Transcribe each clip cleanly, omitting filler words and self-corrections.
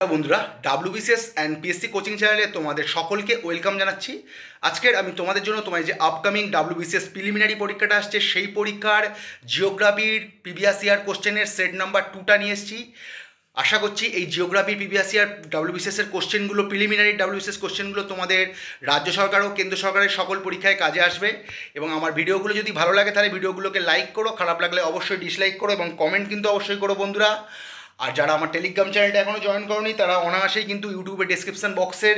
বন্ধুরা, WBCS and PSC coaching চ্যানেলে তোমাদের সকলকে ওয়েলকাম জানাচ্ছি। আজকের আমি তোমাদের জন্য তোমার যে আপকামিং ডাব্লিউবিসিএস প্রিলিমিনারি পরীক্ষাটা আসছে সেই পরীক্ষার জিওগ্রাফির প্রিভিয়াস ইয়ার কোশ্চেনের সেট নাম্বার 2টা নিয়ে এসেছি। আশা করছি এই জিওগ্রাফির প্রিভিয়াস ইয়ার ডাব্লিউবিসিএসের কোশ্চেনগুলো, প্রিলিমিনারি ডাব্লিউবিসিএস কোশ্চেনগুলো তোমাদের রাজ্য সরকার ও কেন্দ্র সরকারের সকল পরীক্ষায় কাজে আসবে। এবং আমার ভিডিওগুলো যদি ভালো লাগে তাহলে ভিডিওগুলোকে লাইক করো, খারাপ লাগলে অবশ্যই ডিসলাইক করো এবং কমেন্ট কিন্তু অবশ্যই করো বন্ধুরা। আর যারা আমার টেলিগ্রাম চ্যানেলটা এখনও জয়েন করোনি তারা অনায়াসেই কিন্তু ইউটিউবে ডেসক্রিপশন বক্সের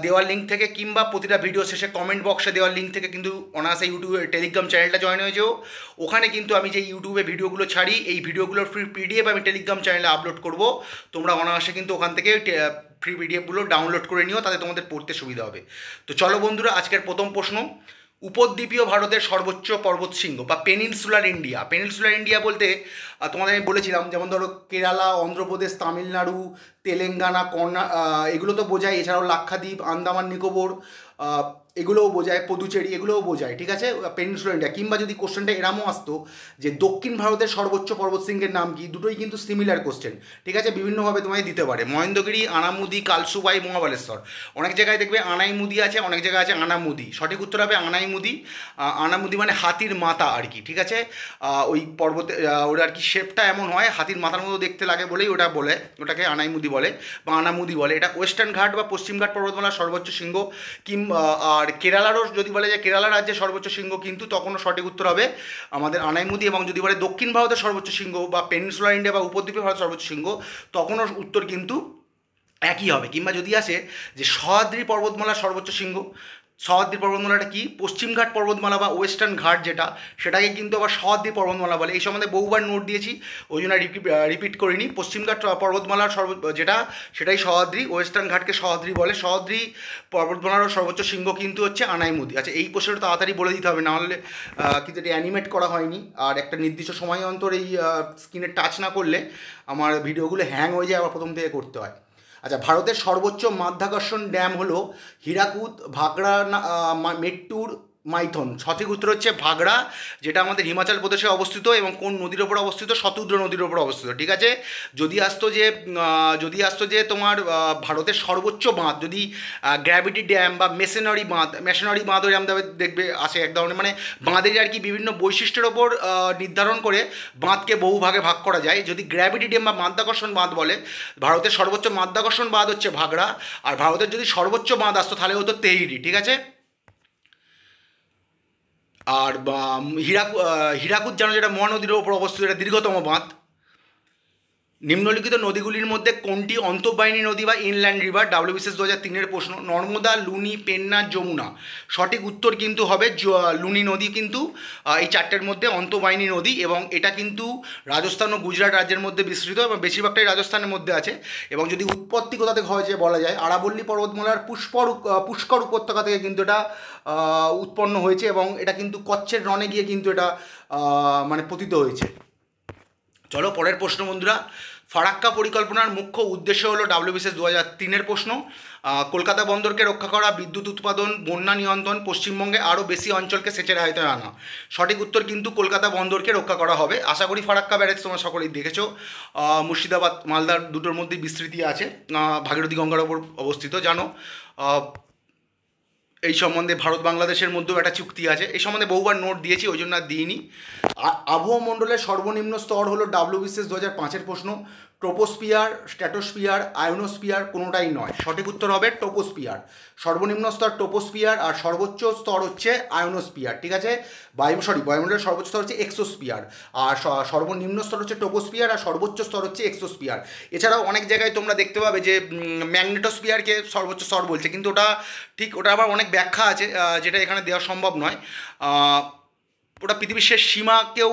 দেওয়ার লিঙ্ক থেকে কিংবা প্রতিটা ভিডিও শেষে কমেন্ট বক্সে দেওয়ার লিঙ্ক থেকে কিন্তু অনায়াসে ইউটিউবে টেলিগ্রাম চ্যানেলটা জয়েন হয়ে যাও। ওখানে কিন্তু আমি যে ইউটিউবে ভিডিওগুলো ছাড়ি এই ভিডিওগুলোর ফ্রি পিডিএফ আমি টেলিগ্রাম চ্যানেলে আপলোড করব। তোমরা অনায়াসে কিন্তু ওখান থেকে ফ্রি পিডিএফগুলো ডাউনলোড করে নিও, তাতে তোমাদের পড়তে সুবিধা হবে। তো চলো বন্ধুরা, আজকের প্রথম প্রশ্ন, উপদ্বীপীয় ভারতের সর্বোচ্চ পর্বত শৃঙ্গ বা পেনিনসুলার ইন্ডিয়া। পেনিনসুলার ইন্ডিয়া বলতে তোমাদের আমি বলেছিলাম, যেমন ধরো কেরালা, অন্ধ্রপ্রদেশ, তামিলনাড়ু, তেলেঙ্গানা, এগুলো তো বোঝায়। এছাড়াও লাক্ষাদ্বীপ, আন্দামান নিকোবর এগুলোও বোঝায়, পদুচেরি এগুলোও বোঝায়, ঠিক আছে, পেনিনসুলার ইন্ডিয়া। কিংবা যদি কোশ্চেনটা এরমও আসতো যে দক্ষিণ ভারতের সর্বোচ্চ পর্বতশৃঙ্গের নাম কি, দুটোই কিন্তু সিমিলার কোশ্চেন, ঠিক আছে, বিভিন্নভাবে তোমায় দিতে পারে। মহেন্দ্রগিরি, আনামুদি, কালসুবাই, মহাবালেশ্বর। অনেক জায়গায় দেখবে আনাইমুদি আছে, অনেক জায়গায় আছে আনামুদি। সঠিক উত্তর হবে আনাইমুদি। আনামুদি মানে হাতির মাথা আর কি, ঠিক আছে। ওই পর্বতে ওটা আর কি শেপটা এমন হয়, হাতির মাথার মতো দেখতে লাগে বলেই ওটা বলে, ওটাকে আনাইমুদি বলে বা আনামুদি বলে। এটা ওয়েস্টার্ন ঘাট বা পশ্চিম ঘাট পর্বতমালার সর্বোচ্চ শৃঙ্গ। আর কেরালারও যদি বলে যে কেরালা রাজ্যের সর্বোচ্চ শৃঙ্গ, কিন্তু তখনও সঠিক উত্তর হবে আমাদের আনাইমুদি। এবং যদি বলে দক্ষিণ ভারতের সর্বোচ্চ শৃঙ্গ বা পেনিনসুলার ইন্ডিয়া বা উপদ্বীপীয় ভারতের সর্বোচ্চ শৃঙ্গ, তখনও উত্তর কিন্তু একই হবে। কিংবা যদি আসে যে সহ্যাদ্রি পর্বতমালার সর্বোচ্চ শৃঙ্গ, সহ্যাদ্রি পর্বতমালাটা কি, পশ্চিমঘাট পর্বতমালা বা ওয়েস্টার্ন ঘাট যেটা, সেটাকে কিন্তু আবার সহ্যাদ্রি পর্বতমালা বলে। এই সম্বন্ধে বহুবার নোট দিয়েছি, ওই জন্য রিপিট করিনি। পশ্চিমঘাট পর্বতমালার যেটা, সেটাই সহ্যাদ্রি। ওয়েস্টার্ন ঘাটকে সহ্যাদ্রি বলে। সহ্যাদ্রি পর্বতমালার সর্বোচ্চ শৃঙ্গ কিন্তু হচ্ছে আনাইমুদি। আচ্ছা, এই প্রশ্নটা তাড়াতাড়ি বলে দিতে হবে, নাহলে কিন্তু এটা অ্যানিমেট করা হয়নি, আর একটা নির্দিষ্ট সময় অন্তর এই স্ক্রিনে টাচ না করলে আমার ভিডিওগুলো হ্যাং হয়ে যায়, আবার প্রথম থেকে করতে হয়। আচ্ছা, ভারতের সর্বোচ্চ মাধ্যাকর্ষণ ড্যাম হলো হীরাকুদ, ভাগড়া, মেট্টুর, মাইথন। সঠিক উত্তর হচ্ছে ভাগড়া, যেটা আমাদের হিমাচল প্রদেশে অবস্থিত এবং কোন নদীর ওপর অবস্থিত, শতদ্র নদীর ওপর অবস্থিত, ঠিক আছে। যদি আসতো যে তোমার ভারতের সর্বোচ্চ বাঁধ, যদি গ্র্যাভিটি ড্যাম বা মেশিনারি বাঁধ ওই আমাদের দেখবে আসে এক ধরনের, মানে বাঁধের আর কি বিভিন্ন বৈশিষ্ট্যের ওপর নির্ধারণ করে বাঁধকে বহু ভাগে ভাগ করা যায়। যদি গ্র্যাভিটি ড্যাম বা মাধ্যাকর্ষণ বাঁধ বলে, ভারতের সর্বোচ্চ মাধ্যাকর্ষণ বাঁধ হচ্ছে ভাগড়া। আর ভারতের যদি সর্বোচ্চ বাঁধ আসতো তাহলে হতো তেহরি, ঠিক আছে। আর হীরাকুদ জানো, যেটা মহানদীর ওপর অবস্থিত, এটা দীর্ঘতম বাঁধ। নিম্নলিখিত নদীগুলির মধ্যে কোনটি অন্তঃবাহিনী নদী বা ইনল্যান্ড রিভার? ডাব্লিউবিসিএস 2003-এর প্রশ্ন। নর্মদা, লুনি, পেন্না, যমুনা। সঠিক উত্তর কিন্তু হবে লুনি নদী, কিন্তু এই চারটের মধ্যে অন্তঃবাহিনী নদী, এবং এটা কিন্তু রাজস্থান ও গুজরাট রাজ্যের মধ্যে বিস্তৃত এবং বেশিরভাগটাই রাজস্থানের মধ্যে আছে। এবং যদি উৎপত্তি কোথা থেকে হয় যে বলা যায়, আরাবল্লী পর্বতমালার পুষ্কর উপত্যকা থেকে কিন্তু এটা উৎপন্ন হয়েছে, এবং এটা কিন্তু কচ্ছের রণে গিয়ে কিন্তু এটা মানে পতিত হয়েছে। চলো পরের প্রশ্ন বন্ধুরা, ফারাক্কা পরিকল্পনার মুখ্য উদ্দেশ্য হলো, ডাব্লিউবিসিএস 2003-এর প্রশ্ন, কলকাতা বন্দরকে রক্ষা করা, বিদ্যুৎ উৎপাদন, বন্যা নিয়ন্ত্রণ, পশ্চিমবঙ্গে আরও বেশি অঞ্চলকে সেচের আয়তায় আনা। সঠিক উত্তর কিন্তু কলকাতা বন্দরকে রক্ষা করা হবে। আশা করি ফারাক্কা ব্যারেজ তোমরা সকলেই দেখেছো, মুর্শিদাবাদ মালদার দুটোর মধ্যেই বিস্তৃতি আছে, ভাগীরথী গঙ্গার ওপর অবস্থিত, জানো। এই সম্বন্ধে ভারত বাংলাদেশের মধ্যেও একটা চুক্তি আছে, এই সম্বন্ধে বহুবার নোট দিয়েছি, ওই জন্য আর দিইনি। আবহাওয়া মণ্ডলের সর্বনিম্ন স্তর হলো ডাব্লিউবিসিএস 2005-এর প্রশ্ন, ট্রোপোস্ফিয়ার, স্ট্র্যাটোস্ফিয়ার, আয়োনোস্ফিয়ার, কোনোটাই নয়। সঠিক উত্তর হবে ট্রোপোস্ফিয়ার। সর্বনিম্ন স্তর ট্রোপোস্ফিয়ার আর সর্বোচ্চ স্তর হচ্ছে আয়োনোস্ফিয়ার, ঠিক আছে। বায়ুমণ্ডলের সর্বোচ্চ স্তর হচ্ছে এক্সোস্ফিয়ার, আর সর্বনিম্ন স্তর হচ্ছে ট্রোপোস্ফিয়ার, আর সর্বোচ্চ স্তর হচ্ছে এক্সোস্ফিয়ার। এছাড়াও অনেক জায়গায় তোমরা দেখতে পাবে যে ম্যাগনেটোস্ফিয়ারকে সর্বোচ্চ স্তর বলছে, কিন্তু ওটা ঠিক, ওটা আবার অনেক ব্যাখ্যা আছে যেটা এখানে দেওয়া সম্ভব নয়। ওটা পৃথিবীর শেষ সীমাকেও,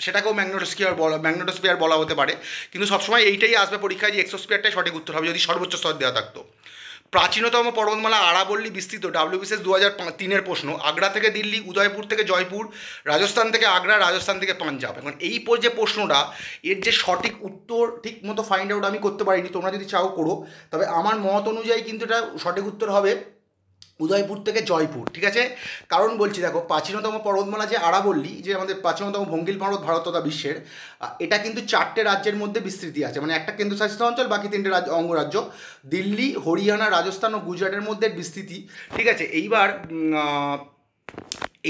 সেটাকেও ম্যাগনেটোস্ফিয়ার বলা হতে পারে, কিন্তু সবসময় এইটাই আসবে পরীক্ষায় যে এক্সোস্ফিয়ারটাই সঠিক উত্তর হবে যদি সর্বোচ্চ স্তর দেওয়া থাকতো। প্রাচীনতম পর্বতমালা আরাবল্লী বিস্তৃত, ডাব্লিউবিসিএস 2003-এর প্রশ্ন। আগ্রা থেকে দিল্লি, উদয়পুর থেকে জয়পুর, রাজস্থান থেকে আগ্রা, রাজস্থান থেকে পাঞ্জাব। এখন এই যে প্রশ্নটা, এর যে সঠিক উত্তর ঠিক মতো ফাইন্ড আউট আমি করতে পারিনি, তোমরা যদি চাও করো, তবে আমার মত অনুযায়ী কিন্তু এটা সঠিক উত্তর হবে উদয়পুর থেকে জয়পুর, ঠিক আছে। কারণ বলছি দেখো, প্রাচীনতম পর্বতমালা যে আরাবল্লী, যে আমাদের প্রাচীনতম ভঙ্গিল পর্বত ভারত তথা বিশ্বের, এটা কিন্তু 4টে রাজ্যের মধ্যে বিস্তৃতি আছে, মানে একটা কেন্দ্রশাসিত অঞ্চল, বাকি 3টে অঙ্গরাজ্য, দিল্লি, হরিয়ানা, রাজস্থান ও গুজরাটের মধ্যে বিস্তৃতি, ঠিক আছে। এইবার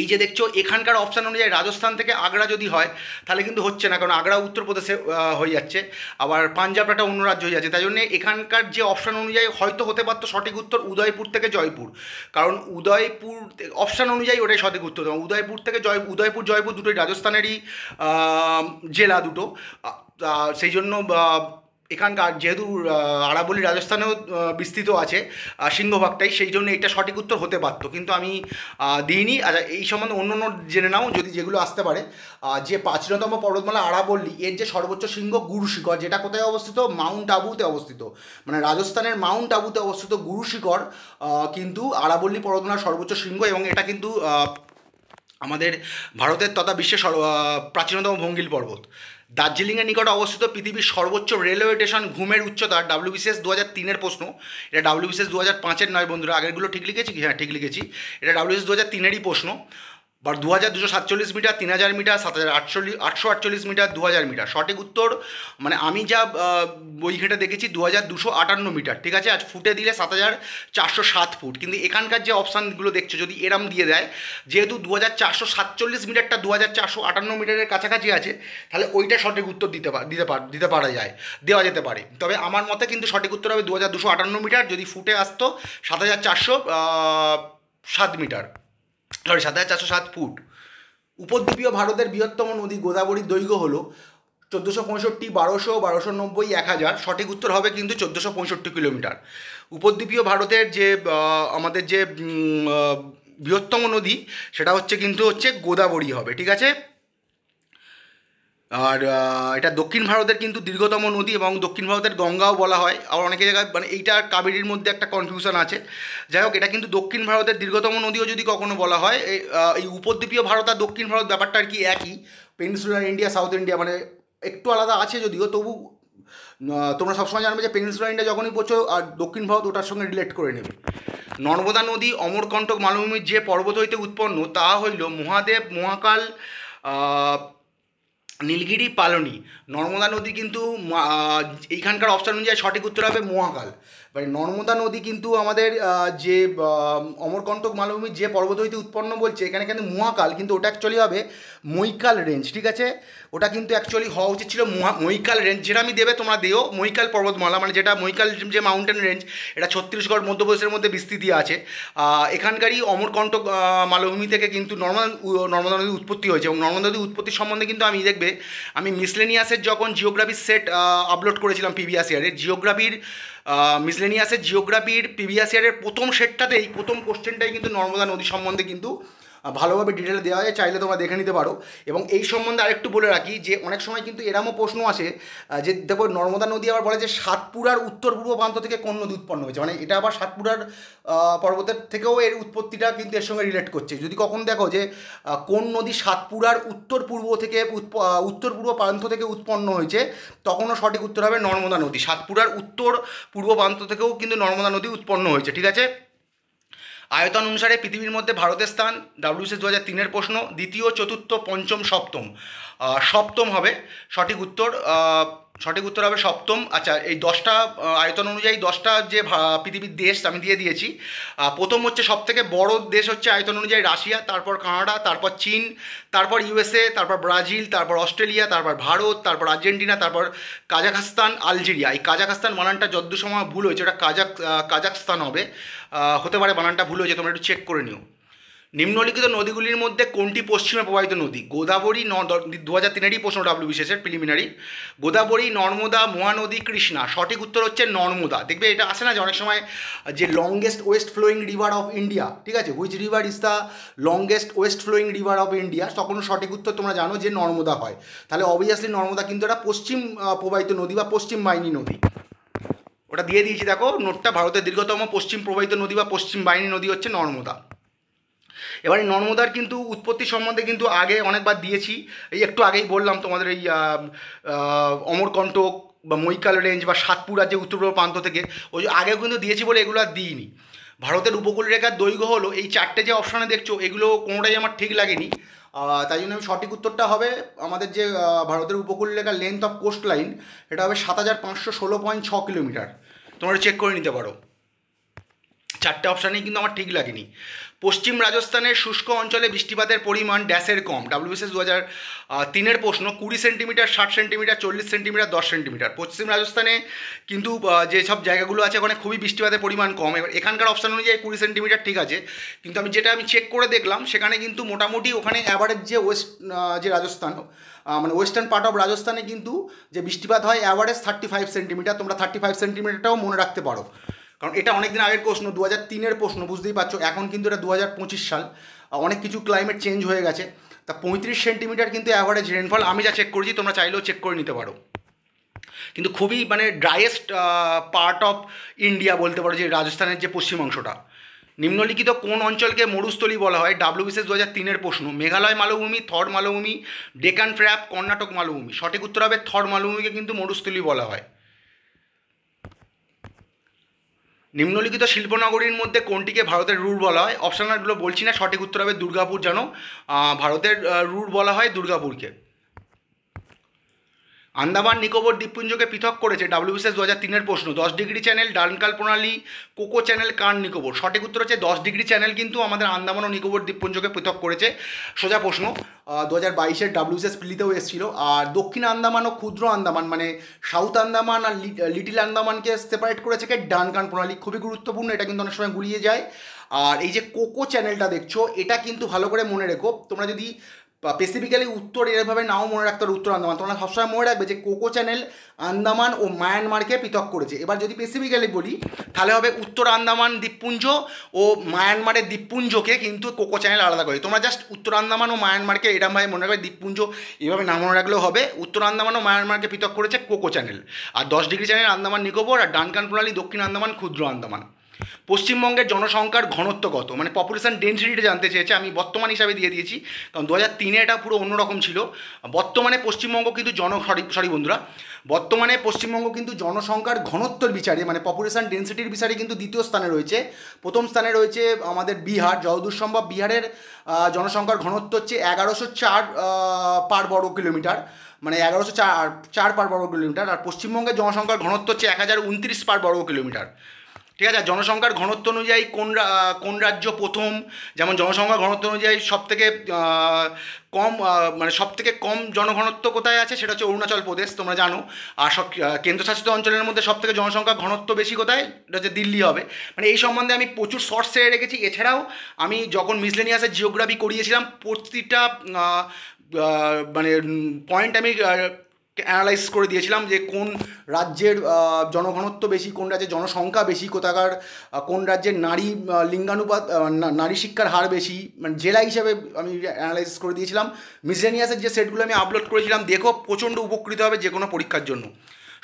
এই যে দেখছো এখানকার অপশান অনুযায়ী রাজস্থান থেকে আগ্রা যদি হয় তাহলে কিন্তু হচ্ছে না, কারণ আগ্রা উত্তরপ্রদেশে হয়ে যাচ্ছে, আবার পাঞ্জাব একটা অন্য রাজ্য হয়ে যাচ্ছে, তাই জন্য এখানকার যে অপশান অনুযায়ী হয়তো হতে পারতো সঠিক উত্তর উদয়পুর থেকে জয়পুর, কারণ উদয়পুর অপশান অনুযায়ী ওটাই সঠিক উত্তর। উদয়পুর থেকে উদয়পুর জয়পুর দুটোই রাজস্থানেরই জেলা দুটো, সেই জন্য এখানকার যেহেতু আরাবল্লী রাজস্থানেও বিস্তৃত আছে সিংহভাগটাই, সেই জন্য এটা সঠিক উত্তর হতে পারতো, কিন্তু আমি দিইনি। আচ্ছা, এই সম্বন্ধে অন্য অন্য জেনে নাও যদি যেগুলো আসতে পারে। যে প্রাচীনতম পর্বতমালা আরাবল্লী, এর যে সর্বোচ্চ শৃঙ্গ গুরু শিখর, যেটা কোথায় অবস্থিত? মাউন্ট আবুতে অবস্থিত, মানে রাজস্থানের মাউন্ট আবুতে অবস্থিত গুরু শিখর কিন্তু আরাবল্লী পর্বতমালার সর্বোচ্চ শৃঙ্গ, এবং এটা কিন্তু আমাদের ভারতের তথা বিশ্বের প্রাচীনতম ভঙ্গিল পর্বত। দার্জিলিংয়ের নিকটে অবস্থিত পৃথিবীর সর্বোচ্চ রেলওয়ে স্টেশন ঘুমের উচ্চতা, WBCS 2003-এর প্রশ্ন, এটা WBCS 2005-এর নয় বন্ধুরা, আগেরগুলো ঠিক লিখেছি কি? হ্যাঁ ঠিক লিখেছি, এটা WBCS 2003-এরই প্রশ্ন। বা 2247 মিটার, 3000 মিটার, 7848 মিটার, 2000 মিটার। সঠিক উত্তর মানে আমি যা বই ঘেঁটে দেখেছি 2258 মিটার, ঠিক আছে। আজ ফুটে দিলে 7407 ফুট, কিন্তু এখানকার যে অপশানগুলো দেখছো যদি এরম দিয়ে দেয়, যেহেতু 2447 মিটারটা 2458 মিটারের কাছাকাছি আছে, তাহলে ওইটা সঠিক উত্তর দেওয়া যেতে পারে। তবে আমার মতে কিন্তু সঠিক উত্তর হবে 2258 মিটার, যদি ফুটে আসতো 7407 মিটার, সরি 7407 ফুট। উপদ্বীপীয় ভারতের বৃহত্তম নদী গোদাবরীর দৈর্ঘ্য হল 1465, 1200, 1290, 1000। সঠিক উত্তর হবে কিন্তু 1465 কিলোমিটার। উপদ্বীপীয় ভারতের যে আমাদের যে বৃহত্তম নদী সেটা হচ্ছে গোদাবরী হবে, ঠিক আছে। আর এটা দক্ষিণ ভারতের কিন্তু দীর্ঘতম নদী, এবং দক্ষিণ ভারতের গঙ্গাও বলা হয়, আর অনেকে জায়গায় মানে এইটা কাবেরীর মধ্যে একটা কনফিউশন আছে। যাই হোক, এটা কিন্তু দক্ষিণ ভারতের দীর্ঘতম নদীও যদি কখনো বলা হয়। এই উপদ্বীপীয় ভারত আর দক্ষিণ ভারত ব্যাপারটা আর কি একই, পেনিনসুলার ইন্ডিয়া, সাউথ ইন্ডিয়া, মানে একটু আলাদা আছে যদিও, তবু তোমরা সবসময় জানবে যে পেনিনসুলার ইন্ডিয়া যখনই পড়ছো আর দক্ষিণ ভারত ওটার সঙ্গে রিলেট করে নেবে। নর্মদা নদী অমরকণ্টক মালভূমির যে পর্বত হইতে উৎপন্ন, তা হইল মহাদেব, মহাকাল, নীলগিরি, পালনি। নর্মদা নদী কিন্তু এইখানকার অপশান অনুযায়ী সঠিক উত্তর হবে মহাকাল। মানে নর্মদা নদী কিন্তু আমাদের যে অমরকণ্টক মালভূমির যে পর্বত হইতে উৎপন্ন বলছে, এখানে কিন্তু মহাকাল, কিন্তু ওটা অ্যাকচুয়ালি হবে মৈকাল রেঞ্জ, ঠিক আছে। ওটা কিন্তু অ্যাকচুয়ালি হওয়া উচিত ছিল মৈকাল রেঞ্জ, যেটা আমি দেবে তোমরা দিও মৈকাল পর্বতমালা, মানে যেটা মৈকাল যে মাউন্টেন রেঞ্জ, এটা ছত্তিশগড় মধ্যপ্রদেশের মধ্যে বিস্তৃতি আছে। এখানকারই অমরকণ্টক মালভূমি থেকে কিন্তু নর্মদা নদীর উৎপত্তি হয়েছে, এবং নর্মদা নদীর উৎপত্তি সম্বন্ধে কিন্তু আমি মিসলেনিয়াসের যখন জিওগ্রাফির সেট আপলোড করেছিলাম প্রিভিয়াস ইয়ারের জিওগ্রাফির প্রিভিয়াস ইয়ারের প্রথম সেটটাতেই প্রথম কোশ্চেনটাই কিন্তু নর্মদা নদী সম্বন্ধে কিন্তু ভালোভাবে ডিটেলে দেওয়া হয়, চাইলে তোমরা দেখে নিতে পারো। এবং এই সম্বন্ধে আরেকটু বলে রাখি যে অনেক সময় কিন্তু এরমও প্রশ্ন আসে যে দেখো নর্মদা নদী আবার বলে যে সাতপুরার উত্তর পূর্ব প্রান্ত থেকে কোন নদী উৎপন্ন হয়েছে, মানে এটা আবার সাতপুরার পর্বতের থেকেও এর উৎপত্তিটা কিন্তু এর সঙ্গে রিলেট করছে। যদি কখন দেখো যে কোন নদী সাতপুরার উত্তর পূর্ব প্রান্ত থেকে উৎপন্ন হয়েছে, তখনও সঠিক উত্তর হবে নর্মদা নদী। সাতপুরার উত্তর পূর্ব প্রান্ত থেকেও কিন্তু নর্মদা নদী উৎপন্ন হয়েছে, ঠিক আছে। আয়তন অনুসারে পৃথিবীর মধ্যে ভারতের স্থান, WBCS 2003-এর প্রশ্ন, দ্বিতীয়, চতুর্থ, পঞ্চম, সপ্তম। সপ্তম হবে সঠিক উত্তর, সঠিক উত্তর হবে সপ্তম। আচ্ছা, এই 10টা আয়তন অনুযায়ী 10টা যে পৃথিবীর দেশ আমি দিয়ে দিয়েছি। প্রথম হচ্ছে সবথেকে বড় দেশ হচ্ছে আয়তন অনুযায়ী রাশিয়া, তারপর কানাডা, তারপর চীন, তারপর USA, তারপর ব্রাজিল, তারপর অস্ট্রেলিয়া, তারপর ভারত, তারপর আর্জেন্টিনা, তারপর কাজাখস্তান, আলজেরিয়া। এই কাজাখস্তান বানানটা যদ্দূর সময় ভুল হয়েছে, ওটা কাজাখস্তান হবে, হতে পারে বানানটা ভুল হয়েছে, তোমরা একটু চেক করে নিও। নিম্নলিখিত নদীগুলির মধ্যে কোনটি পশ্চিমে প্রবাহিত নদী? গোদাবরী, 2003-এরই প্রশ্ন WBCS-এর প্রিলিমিনারি। গোদাবরী, নর্মদা, মহানদী, কৃষ্ণা। সঠিক উত্তর হচ্ছে নর্মদা। দেখবে এটা আসে না যে অনেক সময় যে longest west flowing river of India, ঠিক আছে, which river is the longest west flowing river of India, তখন সঠিক উত্তর তোমরা জানো যে নর্মদা হয়। তাহলে অবভিয়াসলি নর্মদা কিন্তু একটা পশ্চিম প্রবাহিত নদী বা পশ্চিম বাহিনী নদী। ওটা দিয়ে দিয়েছি দেখো নোটটা, ভারতের দীর্ঘতম পশ্চিম প্রবাহিত নদী বা পশ্চিম বাহিনী নদী হচ্ছে নর্মদা। এবারে নর্মদার কিন্তু উৎপত্তি সম্বন্ধে কিন্তু আগে অনেকবার দিয়েছি, এই একটু আগেই বললাম তোমাদের এই অমরকণ্টক বা মৈকাল রেঞ্জ বা সাতপুরা যে উত্তর পূর্ব প্রান্ত থেকে, ওই আগেও কিন্তু দিয়েছি বলে এগুলো আর দিইনি। ভারতের উপকূল রেখার দৈর্ঘ্য হলো, এই চারটে যে অপশানে দেখছো এগুলো কোনোটাই আমার ঠিক লাগেনি। তাই জন্য আমি সঠিক উত্তরটা হবে আমাদের যে ভারতের উপকূল রেখার লেন্থ অফ কোস্ট লাইন, এটা হবে 7516.6 কিলোমিটার। তোমরা চেক করে নিতে পারো। চারটে অপশানেই কিন্তু আমার ঠিক লাগেনি। পশ্চিম রাজস্থানের শুষ্ক অঞ্চলে বৃষ্টিপাতের পরিমাণ ড্যাশের কম। ডাব্লিউবিসিএস 2003-এর প্রশ্ন। 20 সেন্টিমিটার, 60 সেন্টিমিটার, 40 সেন্টিমিটার, 10 সেন্টিমিটার। পশ্চিম রাজস্থানে কিন্তু যেসব জায়গাগুলো আছে ওখানে খুবই বৃষ্টিপাতের পরিমাণ কম। এবার এখানকার অপশান অনুযায়ী 20 সেন্টিমিটার ঠিক আছে, কিন্তু আমি চেক করে দেখলাম সেখানে কিন্তু মোটামুটি ওখানে অ্যাভারেজ যে যে রাজস্থান মানে ওয়েস্টার্ন পার্ট অফ রাজস্থানে কিন্তু যে বৃষ্টিপাত হয় অ্যাভারেজ 35 সেন্টিমিটার। তোমরা 35 সেন্টিমিটারটাও মনে রাখতে পারো, কারণ এটা অনেক দিন আগের প্রশ্ন, 2003-এর প্রশ্ন, বুঝতেই পারছো। এখন কিন্তু এটা 2025 সাল, অনেক কিছু ক্লাইমেট চেঞ্জ হয়ে গেছে। তা 35 সেন্টিমিটার কিন্তু অ্যাভারেজ রেনফল, আমি যা চেক করেছি, তোমরা চাইলেও চেক করে নিতে পারো। কিন্তু খুবই মানে ড্রাইয়েস্ট পার্ট অফ ইন্ডিয়া বলতে পারো যে রাজস্থানের যে পশ্চিম অংশটা। নিম্নলিখিত কোন অঞ্চলকে মরুস্থলী বলা হয়? ডাব্লিউবিসিএস 2003-এর প্রশ্ন। মেঘালয় মালভূমি, থর মালভূমি, ডেকান ট্র্যাপ, কর্ণাটক মালভূমি। সঠিক উত্তর হবে থর মালভূমিকে কিন্তু মরুস্থলী বলা হয়। নিম্নলিখিত শিল্পনগরীর মধ্যে কোনটিকে ভারতের রুর বলা হয়? অপশনালগুলো বলছি না, সঠিক উত্তর হবে দুর্গাপুর। জানো ভারতের রুর বলা হয় দুর্গাপুরকে। আন্দামান নিকোবর দ্বীপপুঞ্জকে পৃথক করেছে ডাব্লিউবিসিএস 2003-এর প্রশ্ন। 10 ডিগ্রি চ্যানেল, ডানকাল প্রণালী, কোকো চ্যানেল, কার্ন নিকোবর। সঠিক উত্তর হচ্ছে 10 ডিগ্রি চ্যানেল কিন্তু আমাদের আন্দামান ও নিকোবর দ্বীপপুঞ্জকে পৃথক করেছে। সোজা প্রশ্ন, 2022-এর ডাব্লিউবিসিএস প্রিলিতেও এসেছিল। আর দক্ষিণ আন্দামান ও ক্ষুদ্র আন্দামান মানে সাউথ আন্দামান আর লিটিল আন্দামানকে সেপারেট করেছে কে? ডানকান প্রণালী। খুবই গুরুত্বপূর্ণ, এটা কিন্তু অনেক সময় গুলিয়ে যায়। আর এই যে কোকো চ্যানেলটা দেখছো, এটা কিন্তু ভালো করে মনে রেখো। তোমরা যদি স্পেসিফিক্যালি উত্তর এভাবে নাও মনে রাখতে পারো, উত্তর আন্দামান, তোমরা সবসময় মনে রাখবে যে কোকো চ্যানেল আন্দামান ও মায়ানমারকে পৃথক করেছে। এবার যদি স্পেসিফিক্যালি বলি তাহলে হবে উত্তর আন্দামান দ্বীপপুঞ্জ ও মায়ানমারের দ্বীপপুঞ্জকে কিন্তু কোকো চ্যানেল আলাদা করে। তোমরা জাস্ট উত্তর আন্দামান ও মায়ানমারকে এরমভাবে মনে রাখবে, দ্বীপপুঞ্জ এভাবে না মনে রাখলেও হবে। উত্তর আন্দামান ও মায়ানমারকে পৃথক করেছে কোকো চ্যানেল। আর 10 ডিগ্রি চ্যানেল আন্দামান নিকোবর, আর ডানকান প্রণালী দক্ষিণ আন্দামান, ক্ষুদ্র আন্দামান। পশ্চিমবঙ্গের জনসংখ্যার ঘনত্ব কত? মানে পপুলেশন ডেন্সিটিটা জানতে চেয়েছে, আমি বর্তমান হিসাবে দিয়ে দিয়েছি, কারণ 2003-এ এটা পুরো অন্যরকম ছিল। বর্তমানে পশ্চিমবঙ্গ কিন্তু বন্ধুরা, বর্তমানে পশ্চিমবঙ্গ কিন্তু জনসংখ্যার ঘনত্বের বিচারে মানে পপুলেশন ডেন্সিটির বিচারে কিন্তু দ্বিতীয় স্থানে রয়েছে। প্রথম স্থানে রয়েছে আমাদের বিহার। যতদূর সম্ভব বিহারের জনসংখ্যার ঘনত্ব হচ্ছে 1104 পার বর্গ কিলোমিটার, মানে 1104 পার বর্গ কিলোমিটার। আর পশ্চিমবঙ্গের জনসংখ্যার ঘনত্ব হচ্ছে 1029 পার বর্গ কিলোমিটার। ঠিক আছে। জনসংখ্যার ঘনত্ব অনুযায়ী কোন রাজ্য প্রথম? যেমন জনসংখ্যার ঘনত্ব অনুযায়ী সবথেকে কম মানে সবথেকে কম জনঘনত্ব কোথায় আছে? সেটা হচ্ছে অরুণাচল প্রদেশ, তোমরা জানো। আর সব কেন্দ্রশাসিত অঞ্চলের মধ্যে সবথেকে জনসংখ্যার ঘনত্ব বেশি কোথায়? এটা হচ্ছে দিল্লি হবে। মানে এই সম্বন্ধে আমি প্রচুর শর্টস ছেড়ে রেখেছি। এছাড়াও আমি যখন মিসলেনিয়াসের জিওগ্রাফি করিয়েছিলাম, প্রতিটা মানে পয়েন্ট আমি অ্যানালাইজ করে দিয়েছিলাম যে কোন রাজ্যের জনঘনত্ব বেশি, কোন রাজ্যের জনসংখ্যা বেশি, কোথাকার কোন রাজ্যের নারী লিঙ্গানুপাত নারী শিক্ষার হার বেশি, মানে জেলা হিসাবে আমি অ্যানালাইসিস করে দিয়েছিলাম। মিসলেনিয়াসের যে সেটগুলো আমি আপলোড করেছিলাম, দেখো প্রচণ্ড উপকৃত হবে যে কোনো পরীক্ষার জন্য,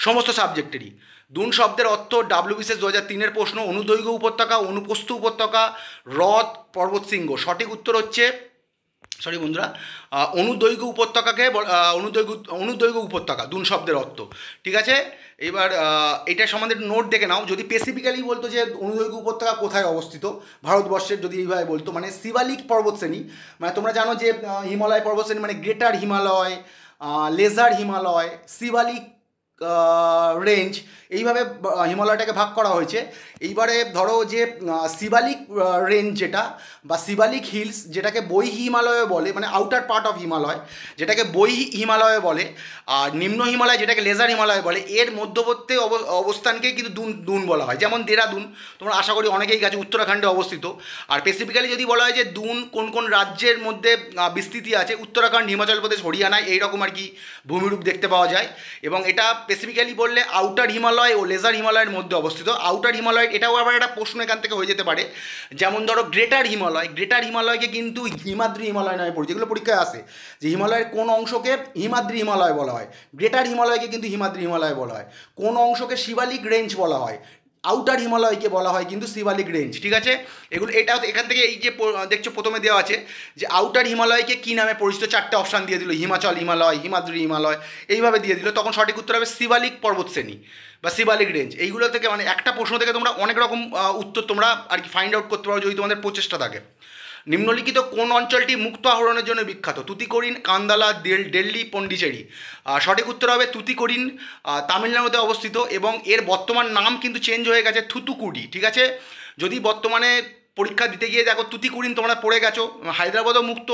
সমস্ত সাবজেক্টেরই। দুন শব্দের অর্থ ডাব্লিউবিসিএস 2003-এর প্রশ্ন। অনুদৈর্ঘ্য উপত্যকা, অনুপ্রস্থ উপত্যকা, হ্রদ, পর্বতশৃঙ্গ। সঠিক উত্তর হচ্ছে বন্ধুরা, অনুদৈর্ঘ্য উপত্যকাকে অনুদৈর্ঘ্য উপত্যকা দুন শব্দের অর্থ। ঠিক আছে। এবার এটা সম্বন্ধে নোট দেখে নাও। যদি স্পেসিফিক্যালি বলতো যে অনুদৈর্ঘ্য উপত্যকা কোথায় অবস্থিত ভারতবর্ষের, যদি এইভাবে বলতো, মানে শিবালিক পর্বতশ্রেণী, মানে তোমরা জানো যে হিমালয় পর্বতশ্রেণী মানে greater Himalaya, lesser Himalaya, Shivalik range, এইভাবে হিমালয়টাকে ভাগ করা হয়েছে। এইবারে ধরো যে শিবালিক রেঞ্জ যেটা বা শিবালিক হিলস, যেটাকে বৈহি হিমালয় বলে, মানে আউটার পার্ট অফ হিমালয় যেটাকে বৈহি হিমালয় বলে, আর নিম্ন হিমালয় যেটাকে লেজার হিমালয় বলে, এর মধ্যবর্তী অবস্থানকেই কিন্তু দুন বলা হয়। যেমন দেরাদুন, তোমরা আশা করি অনেকেই গেছে, উত্তরাখণ্ডে অবস্থিত। আর স্পেসিফিক্যালি যদি বলা হয় যে দুন কোন কোন রাজ্যের মধ্যে বিস্তৃতি আছে, উত্তরাখণ্ড, হিমাচল প্রদেশ, হরিয়ানায় এইরকম আর কি ভূমিরূপ দেখতে পাওয়া যায়। এবং এটা স্পেসিফিক্যালি বললে আউটার হিমালয় ও লেজার হিমালয়ের মধ্যে অবস্থিত। আউটার হিমালয়, এটাও আবার একটা প্রশ্ন এখান থেকে হয়ে যেতে পারে। যেমন ধরো গ্রেটার হিমালয়কে কিন্তু হিমাদ্রি হিমালয় নামে পড়ে, যেগুলো পরীক্ষায় আসে যে হিমালয়ের কোন অংশকে হিমাদ্রি হিমালয় বলা হয়, গ্রেটার হিমালয়কে কিন্তু হিমাদ্রি হিমালয় বলা হয়। কোন অংশকে শিবালিক রেঞ্জ বলা হয়, আউটার হিমালয়কে বলা হয় কিন্তু শিবালিক রেঞ্জ, ঠিক আছে। এগুলো এটাও এখান থেকে এই যে দেখছো প্রথমে দেওয়া আছে যে আউটার হিমালয়কে কী নামে পরিচিত, 4টে অপশান দিয়ে দিল, হিমাচল হিমালয়, হিমাদ্রি হিমালয়, এইভাবে দিয়ে দিল। তখন সঠিক উত্তর হবে শিবালিক পর্বতশ্রেণী বা শিবালিক রেঞ্জ। এইগুলো থেকে মানে একটা প্রশ্ন থেকে তোমরা অনেক রকম উত্তর তোমরা আর কি ফাইন্ড আউট করতে পারো যদি তোমাদের প্রচেষ্টা থাকে। নিম্নলিখিত কোন অঞ্চলটি মুক্ত আহরণের জন্য বিখ্যাত? তুতিকোরিন, কান্দালা, দিল্লি, পন্ডিচেরি। সঠিক উত্তর হবে তুতিকোরিন, তামিলনাড়ুতে অবস্থিত এবং এর বর্তমান নাম কিন্তু চেঞ্জ হয়ে গেছে থুতুকুডি, ঠিক আছে। যদি বর্তমানে পরীক্ষা দিতে গিয়ে দেখো তুতিকোরিন তোমরা পড়ে গেছো, হায়দ্রাবাদও মুক্ত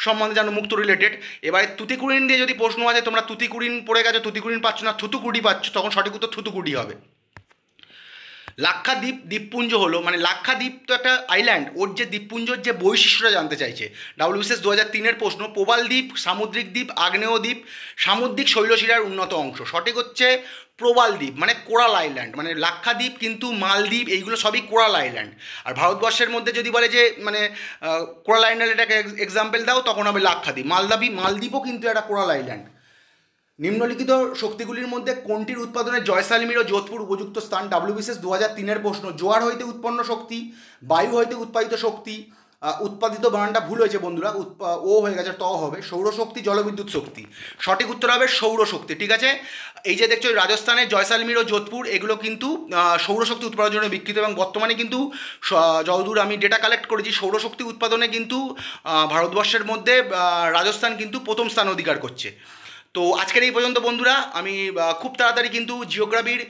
সম্বন্ধে জানো, মুক্ত রিলেটেড। এবারে তুতিকোরিন দিয়ে যদি প্রশ্ন আছে তোমরা তুতিকোরিন পড়ে গেছো, তুতিকোরিন পাচ্ছ না, থুতুকুডি পাচ্ছ, তখন সঠিক উত্তর থুতুকুডি হবে। লাক্ষাদ্বীপ দ্বীপপুঞ্জ হলো, মানে লাক্ষাদ্বীপ তো একটা আইল্যান্ড, ওর যে দ্বীপপুঞ্জর যে বৈশিষ্ট্যটা জানতে চাইছে WBCS 2003-এর প্রশ্ন। প্রবাল দ্বীপ, সামুদ্রিক দ্বীপ, আগ্নেয় দ্বীপ, সামুদ্রিক শৈলশিরার উন্নত অংশ। সঠিক হচ্ছে প্রবাল দ্বীপ, মানে কোরাল আইল্যান্ড। মানে লাক্ষাদ্বীপ কিন্তু মালদ্বীপ এইগুলো সবই কোরাল আইল্যান্ড। আর ভারতবর্ষের মধ্যে যদি বলে যে মানে কোরাল আইল্যান্ডের একটা এক্সাম্পল দাও তখন হবে লাক্ষাদ্বীপ। মালদ্বীপও কিন্তু একটা কোরাল আইল্যান্ড। নিম্নলিখিত শক্তিগুলির মধ্যে কোনটির উৎপাদনে জয়সালমীর ও যোধপুর উপযুক্ত স্থান? WBCS 2003-এর প্রশ্ন। জোয়ার হইতে উৎপন্ন শক্তি, বায়ু হইতে উৎপাদিত শক্তি, উৎপাদিত বানানটা ভুল হয়েছে বন্ধুরা, ও হয়ে গেছে, ট হবে, সৌরশক্তি, জলবিদ্যুৎ শক্তি। সঠিক উত্তর হবে সৌরশক্তি, ঠিক আছে। এই যে দেখছো রাজস্থানের জয়সালমীর ও যোধপুর এগুলো কিন্তু সৌরশক্তি উৎপাদনের জন্য বিখ্যাত এবং বর্তমানে কিন্তু যতদূর আমি ডেটা কালেক্ট করেছি সৌরশক্তি উৎপাদনে কিন্তু ভারতবর্ষের মধ্যে রাজস্থান কিন্তু প্রথম স্থান অধিকার করছে। তো আজকের এই পর্যন্ত বন্ধুরা, আমি খুব তাড়াতাড়ি কিন্তু জিওগ্রাফির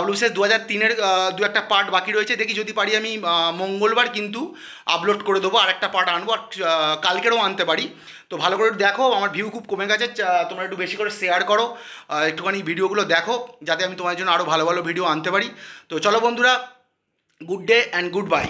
WBCS 2003-এর দু একটা পার্ট বাকি রয়েছে, দেখি যদি পারি আমি মঙ্গলবার কিন্তু আপলোড করে দেবো, আর একটা পার্ট আনবো, আর কালকেরও আনতে পারি। তো ভালো করে দেখো, আমার ভিউ খুব কমে গেছে, তোমরা একটু বেশি করে শেয়ার করো, একটুখানি ভিডিওগুলো দেখো যাতে আমি তোমার জন্য আরও ভালো ভালো ভিডিও আনতে পারি। তো চলো বন্ধুরা, good day and good bye.